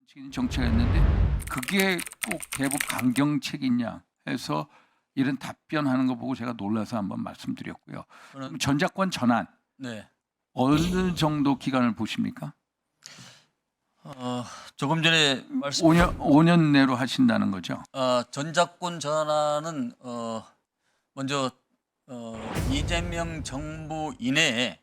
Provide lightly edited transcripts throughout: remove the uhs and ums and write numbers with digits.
정책인 정책이었는데 그게 꼭 대북 강경책이냐 해서 이런 답변하는 거 보고 제가 놀라서 한번 말씀드렸고요. 그럼 전작권 전환 네. 어느 정도 기간을 보십니까? 조금 전에 말씀 5년 내로 하신다는 거죠. 전작권 전환은 먼저 이재명 정부 이내에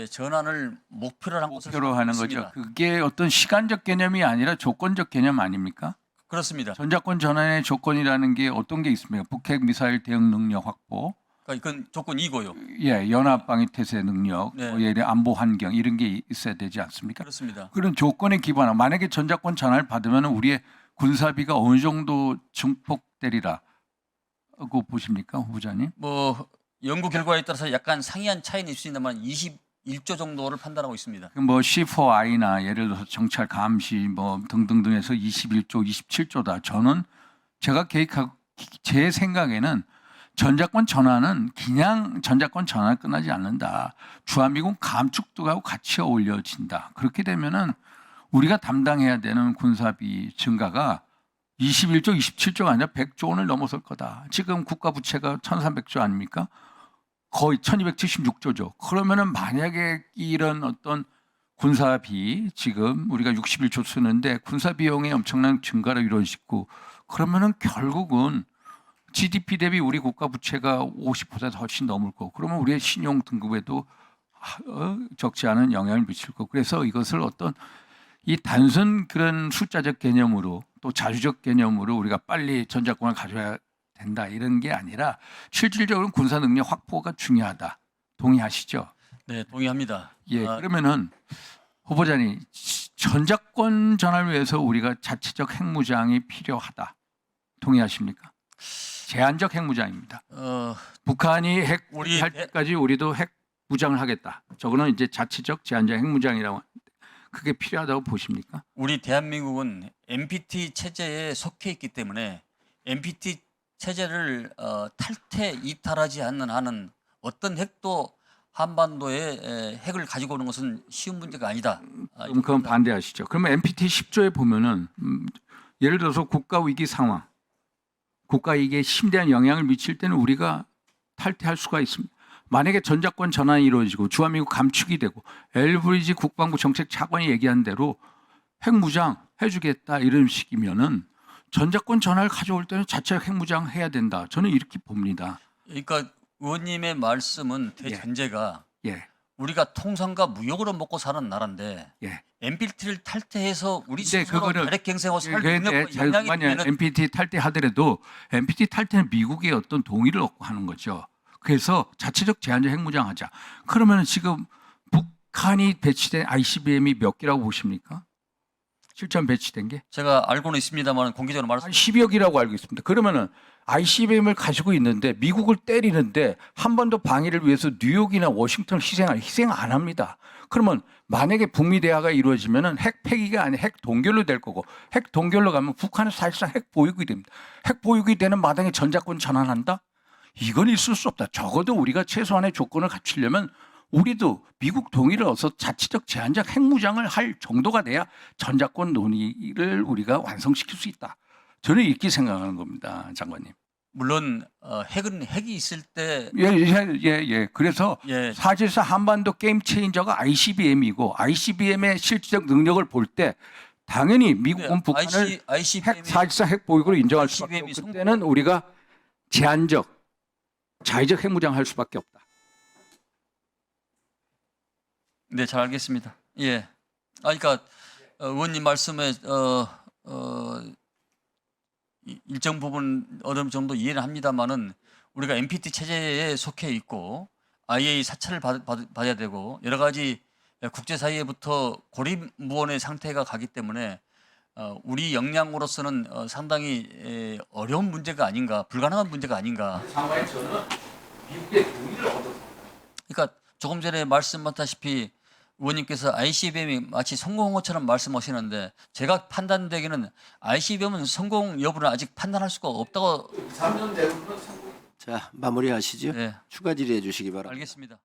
전환을 목표로 한 것을 목표로 하는 있습니다. 거죠. 그게 어떤 시간적 개념이 아니라 조건적 개념 아닙니까? 그렇습니다. 전작권 전환의 조건이라는 게 어떤 게 있습니까? 북핵 미사일 대응 능력 확보, 그러니까 이건 조건이고요. 예, 연합 방위 태세 능력, 네. 예를 들어 안보 환경 이런 게 있어야 되지 않습니까? 그렇습니다. 그런 조건에 기반한 만약에 전작권 전환을 받으면 우리의 군사비가 어느 정도 증폭되리라고 보십니까, 후보자님? 뭐 연구 결과에 따라서 약간 상이한 차이는 있습니다만 21조 정도를 판단하고 있습니다. 뭐 C4I나 예를 들어서 정찰 감시 뭐 등등등해서 21조, 27조다. 저는 제가 계획하고 제 생각에는 전작권 전환은 그냥 전작권 전환 끝나지 않는다. 주한미군 감축도 하고 같이 어울려진다. 그렇게 되면은 우리가 담당해야 되는 군사비 증가가 21조, 27조가 아니라 100조 원을 넘어설 거다. 지금 국가 부채가 1,300조 아닙니까? 거의 1,276조죠. 그러면은 만약에 이런 어떤 군사비 지금 우리가 61조 쓰는데 군사 비용의 엄청난 증가를 이루어지고 그러면은 결국은 GDP 대비 우리 국가 부채가 50% 훨씬 넘을 거고 그러면 우리의 신용 등급에도 적지 않은 영향을 미칠 거고 그래서 이것을 어떤 이 단순 그런 숫자적 개념으로 또 자주적 개념으로 우리가 빨리 전작권을 가져야 된다 이런 게 아니라 실질적으로 군사 능력 확보가 중요하다. 동의하시죠? 네, 동의합니다. 예, 그러면은 후보자님 전작권 전환을 위해서 우리가 자체적 핵무장이 필요하다. 동의하십니까? 제한적 핵무장입니다. 북한이 핵 우리 할 때까지 우리도 핵 무장을 하겠다. 저거는 이제 자체적 제한적 핵무장이라고 하는데 그게 필요하다고 보십니까? 우리 대한민국은 NPT 체제에 속해 있기 때문에 NPT 체제를 탈퇴 이탈하지 않는 한은 어떤 핵도 한반도에 핵을 가지고 오는 것은 쉬운 문제가 아니다. 그럼 그건 반대하시죠. 그러면 NPT 10조에 보면은 예를 들어서 국가 위기 상황, 국가 이익에 심대한 영향을 미칠 때는 우리가 탈퇴할 수가 있습니다. 만약에 전작권 전환이 이루어지고 주한미군 감축이 되고 엘브리지 국방부 정책 차관이 얘기한 대로 핵무장 해주겠다 이런 식이면은 전작권 전환을 가져올 때는 자체적 핵무장 해야 된다. 저는 이렇게 봅니다. 그러니까 의원님의 말씀은 대전제가 예, 우리가 통상과 무역으로 먹고 사는 나라인데 예. NPT를 탈퇴해서 우리 근데 스스로 그거를 자력 경쟁하고 살 그게 능력과 역량이 만약 되면은 NPT 탈퇴하더라도 NPT 탈퇴는 미국의 어떤 동의를 얻고 하는 거죠. 그래서 자체적 제한적 핵무장하자. 그러면 지금 북한이 배치된 ICBM이 몇 개라고 보십니까? 실전 배치된 게? 제가 알고는 있습니다만 공개적으로 말씀. 한 10여 개라고 알고 있습니다. 그러면은 ICBM을 가지고 있는데 미국을 때리는데 한반도 방위를 위해서 뉴욕이나 워싱턴을 희생 안 합니다. 그러면 만약에 북미 대화가 이루어지면은 핵 폐기가 아닌 핵 동결로 될 거고 핵 동결로 가면 북한은 사실상 핵 보유국이 됩니다. 핵 보유국이 되는 마당에 전작권 전환한다? 이건 있을 수 없다. 적어도 우리가 최소한의 조건을 갖추려면 우리도 미국 동의를 얻어서 자체적 제한적 핵무장을 할 정도가 돼야 전작권 논의를 우리가 완성시킬 수 있다. 저는 이렇게 생각하는 겁니다, 장관님. 물론 핵은 핵이 있을 때 예. 그래서 예. 사실상 한반도 게임 체인저가 ICBM이고 ICBM의 실질적 능력을 볼 때 당연히 미국은 북한을 사실상 핵 보유국으로 인정할 수밖에 없고 그때는 우리가 제한적 자의적 핵무장 할 수밖에 없다. 네, 잘 알겠습니다. 예. 그러니까 의원님 말씀에 일정 부분 어느 정도 이해는 합니다만은 우리가 NPT 체제에 속해 있고 IA 사찰을 받아야 되고 여러 가지 국제사회부터 고립무원의 상태가 가기 때문에 우리 역량으로서는 상당히 어려운 문제가 아닌가, 불가능한 문제가 아닌가. 상황에 저는 미국의 동의를 얻어서. 그러니까 조금 전에 말씀하셨다시피 의원님께서 ICBM이 마치 성공한 것처럼 말씀하시는데 제가 판단되기는 ICBM은 성공 여부는 아직 판단할 수가 없다고. 3년 내로는 성공. 자, 마무리하시죠. 네, 추가 질의해 주시기 바랍니다. 알겠습니다.